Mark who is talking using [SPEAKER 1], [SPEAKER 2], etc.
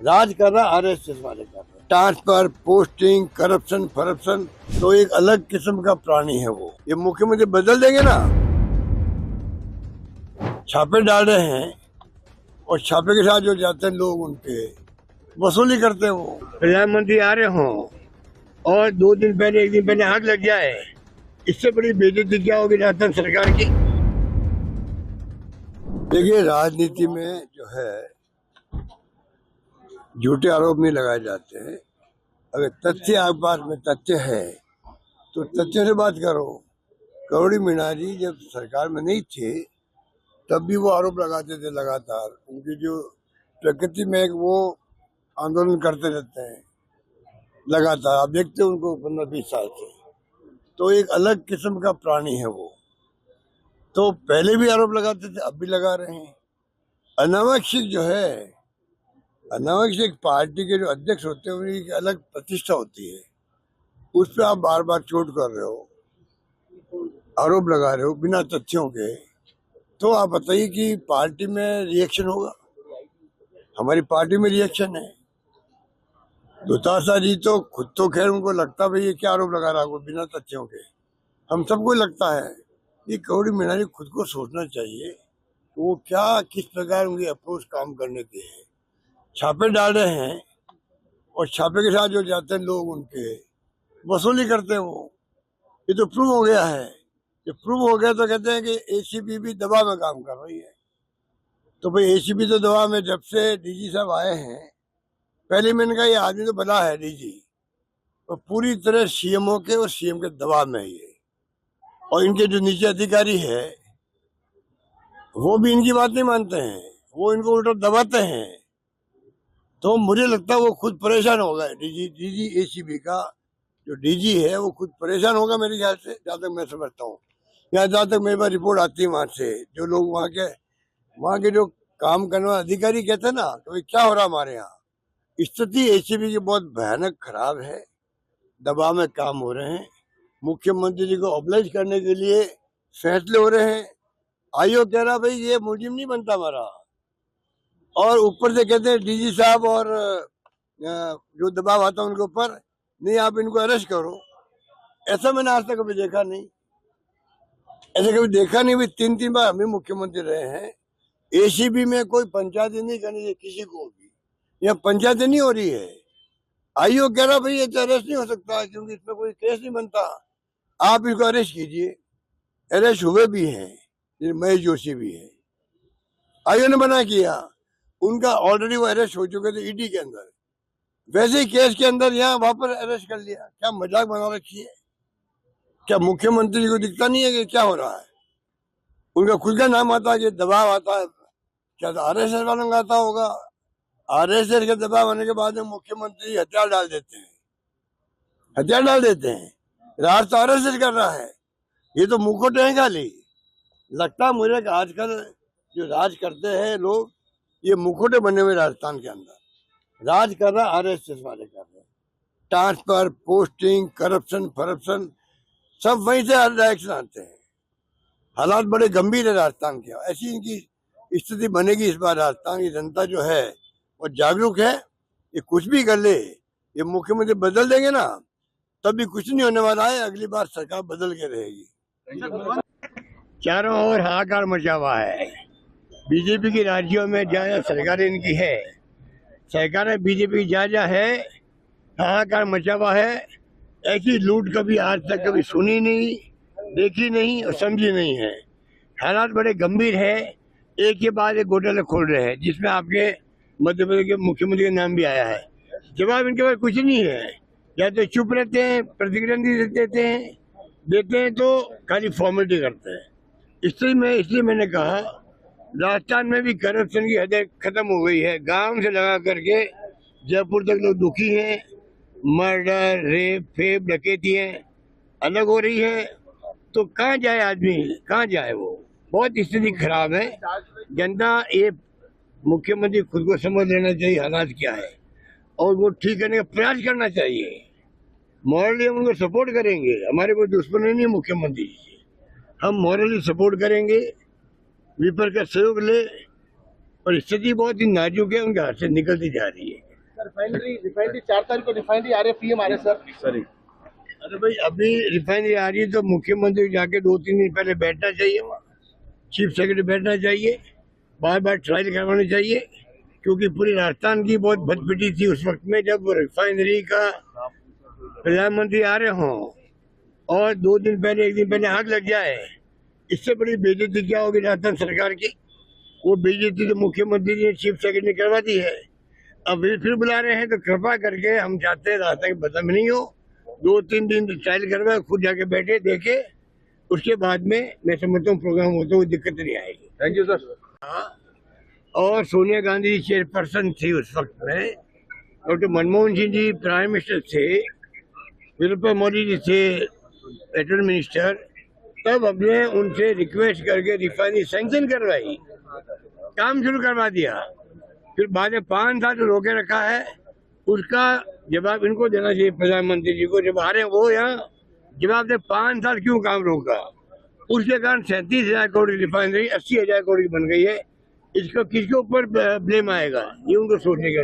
[SPEAKER 1] राज कर रहा आरएसएस वाले कर रहे। ट्रांसफर, पोस्टिंग, करप्शन तो एक अलग किस्म का प्राणी है वो। ये मुख्यमंत्री बदल देंगे ना, छापे डाल रहे हैं और छापे के साथ जो जाते हैं लोग उनके वसूली करते हैं। वो प्रधानमंत्री आ रहे हों और 2 दिन पहले 1 दिन पहले आग लग जाए, इससे बड़ी बेइज्जती क्या होगी राजस्थान सरकार की। देखिए, राजनीति में जो है झूठे आरोप नहीं लगाए जाते हैं। अगर तथ्य आपके पास में तथ्य है तो तथ्य से बात करो। करोड़ी मीणा जी जब सरकार में नहीं थे तब भी वो आरोप लगाते थे लगातार। उनकी जो प्रकृति में एक वो आंदोलन करते रहते हैं लगातार। आप देखते हो उनको 15-20 साल से, तो एक अलग किस्म का प्राणी है वो। तो पहले भी आरोप लगाते थे, अब भी लगा रहे हैं। अनावश्यक जो है, अनावश्यक पार्टी के जो अध्यक्ष होते हैं उनकी अलग प्रतिष्ठा होती है, उस पर आप बार बार चोट कर रहे हो, आरोप लगा रहे हो बिना तथ्यों के। तो आप बताइए कि पार्टी में रिएक्शन होगा? हमारी पार्टी में रिएक्शन है। दुतासा जी तो खुद तो खैर उनको लगता भाई ये क्या आरोप लगा रहा है बिना तथ्यों के। हम सबको लगता है ये करोड़ी मीणा जी खुद को सोचना चाहिए वो क्या किस प्रकार उनकी अप्रोच काम करने की है। छापे डाल रहे हैं और छापे के साथ जो जाते हैं लोग उनके वसूली करते हैं। वो ये तो प्रूव हो गया है। ये प्रूव हो गया तो कहते हैं कि एसीबी भी दबाव में काम कर रही है। तो भाई एसीबी तो दबाव में जब से डीजी साहब आए हैं, पहले मैंने कहा ये आदमी तो बना है डीजी, और पूरी तरह सीएमओ के और सीएम के दबाव में है ये। और इनके जो नीचे अधिकारी है वो भी इनकी बात नहीं मानते हैं, वो इनको उल्टा दबाते हैं। तो मुझे लगता है वो खुद परेशान होगा। डीजी एसीबी का जो डीजी है वो खुद परेशान होगा मेरे ख्याल से, जहाँ तक मैं समझता हूँ, या जहाँ तक मेरे पास रिपोर्ट आती है वहां से। जो लोग वहाँ के जो काम करने वाले अधिकारी कहते हैं ना, तो क्या हो रहा हमारे यहाँ, स्थिति एसीबी की बहुत भयानक खराब है। दबाव में काम हो रहे हैं। मुख्यमंत्री जी को ऑब्लाइज करने के लिए फैसले हो रहे हैं। आयोग कह रहा भाई ये मुजिम नहीं बनता हमारा, और ऊपर से कहते हैं डीजी साहब और जो दबाव आता है उनके ऊपर, नहीं आप इनको अरेस्ट करो। ऐसा मैंने आज तक कभी देखा नहीं, ऐसा कभी देखा नहीं। भी 3-3 बार हम भी मुख्यमंत्री रहे हैं। एसीबी में कोई पंचायत नहीं करनी चाहिए किसी को भी, यहाँ पंचायत नहीं हो रही है। आयोग कह रहा भाई ये तो अरेस्ट नहीं हो सकता क्योंकि इसमें कोई केस नहीं बनता, आप इसको अरेस्ट कीजिए। अरेस्ट हुए भी हैं, महेश जोशी भी है, आयोग ने मना किया। उनका ऑलरेडी वो अरेस्ट हो चुके थे ईडी के अंदर, वैसे ही केस के अंदर यहाँ वापस अरेस्ट कर लिया। क्या मजाक बना रखी है? क्या मुख्यमंत्री को दिखता नहीं है कि क्या हो रहा है? उनका खुद का नाम आता है कि दबाव आता है, क्या आरएसएस वालों का आता होगा? आरएसएस के दबाव आने के बाद में मुख्यमंत्री हथियार डाल देते हैं, हथियार डाल देते हैं। राज तो आरएसएस कर रहा है, ये तो मुखोट है खाली। लगता है मुझे कि आजकल जो राज करते हैं लोग, ये मुखोटे बने हुए राजस्थान के अंदर। राज कर रहा आरएसएस वाले कर रहे हैं। ट्रांसफर, पोस्टिंग, करप्शन सब वहीं से डायरेक्शन आते हैं। हालात बड़े गंभीर है राजस्थान के। ऐसी इनकी स्थिति बनेगी इस बार। राजस्थान की जनता जो है वो जागरूक है। ये कुछ भी कर ले, ये मुख्यमंत्री बदल देंगे ना, तभी कुछ नहीं होने वाला है। अगली बार सरकार बदल के रहेगी। चारों ओर हाहाकार मचा हुआ है। बीजेपी के राज्यों में जहाँ सरकार इनकी है, सरकार में बीजेपी जहाँ है, हाहाकार मचा हुआ है। ऐसी लूट कभी आज तक कभी सुनी नहीं, देखी नहीं और समझी नहीं है। हालात बड़े गंभीर है। एक के बाद एक घोटाले खोल रहे हैं जिसमें आपके मध्य प्रदेश के मुख्यमंत्री का नाम भी आया है। जवाब इनके पास कुछ नहीं है, या तो चुप रहते हैं, प्रतिक्रिया नहीं देते हैं तो खाली फॉर्मेलिटी करते हैं। इसलिए मैंने कहा राजस्थान में भी करप्शन की हदें खत्म हो गई है। गांव से लगा करके जयपुर तक लोग दुखी हैं। मर्डर, रेप, फेप, डकैतियां अलग हो रही है। तो कहाँ जाए आदमी, कहाँ जाए? वो बहुत स्थिति खराब है। जनता ये मुख्यमंत्री खुद को समझ लेना चाहिए हालात क्या है, और वो ठीक करने का प्रयास करना चाहिए। मॉरली हम उनको सपोर्ट करेंगे, हमारे कोई दुश्मन नहीं मुख्यमंत्री जी। हम मॉरली सपोर्ट करेंगे, विपक्ष का सहयोग ले। और स्थिति बहुत ही नाजुक है, उनके हाथ से निकलती जा रही है।
[SPEAKER 2] रिफाइनरी 4 तारीख को रिफाइनरी आ रहे, पीएम आ रहे सर।
[SPEAKER 1] अरे भाई अभी रिफाइनरी आ रही है तो मुख्यमंत्री जाके 2-3 दिन पहले बैठना चाहिए, वहाँ चीफ सेक्रेटरी बैठना चाहिए, बार बार ट्रायल करवानी चाहिए, क्योंकि पूरी राजस्थान की बहुत भटपिटी थी उस वक्त में जब रिफाइनरी का प्रधानमंत्री आ रहे हों और 2 दिन पहले 1 दिन पहले आग लग जाए। इससे बड़ी बेइज्जती क्या होगी राजस्थान सरकार की? वो बेइज्जती तो मुख्यमंत्री ने चीफ सेक्रेटरी ने करवा दी है। अब फिर बुला रहे हैं तो कृपा करके हम चाहते हैं राजस्थान की बदनामी नहीं हो, 2-3 दिन ट्रायल करवाए, खुद जाके बैठे देखे, उसके बाद में मैं समझता हूँ प्रोग्राम होता हुआ दिक्कत नहीं आएगी।
[SPEAKER 2] Thank you sir.
[SPEAKER 1] हाँ, और सोनिया गांधी चेयरपर्सन थी उस वक्त में, doctor Manmohan Singh ji prime minister थे, वीरप्पा मोदी जी थे पेट्रोल मिनिस्टर, तब हमने उनसे रिक्वेस्ट करके रिफाइनरी सैंक्शन करवाई, काम शुरू करवा दिया। फिर बाद में 5 साल जो रोके रखा है उसका जवाब इनको देना चाहिए, प्रधानमंत्री जी को। जब आ रहे हैं वो यहाँ जवाब दे 5 साल क्यों काम रोका। उसके कारण 37,000 करोड़ रिफाइनरी 80,000 करोड़ की बन गई है। इसका किसके ऊपर ब्लेम आएगा, ये उनको सोचने का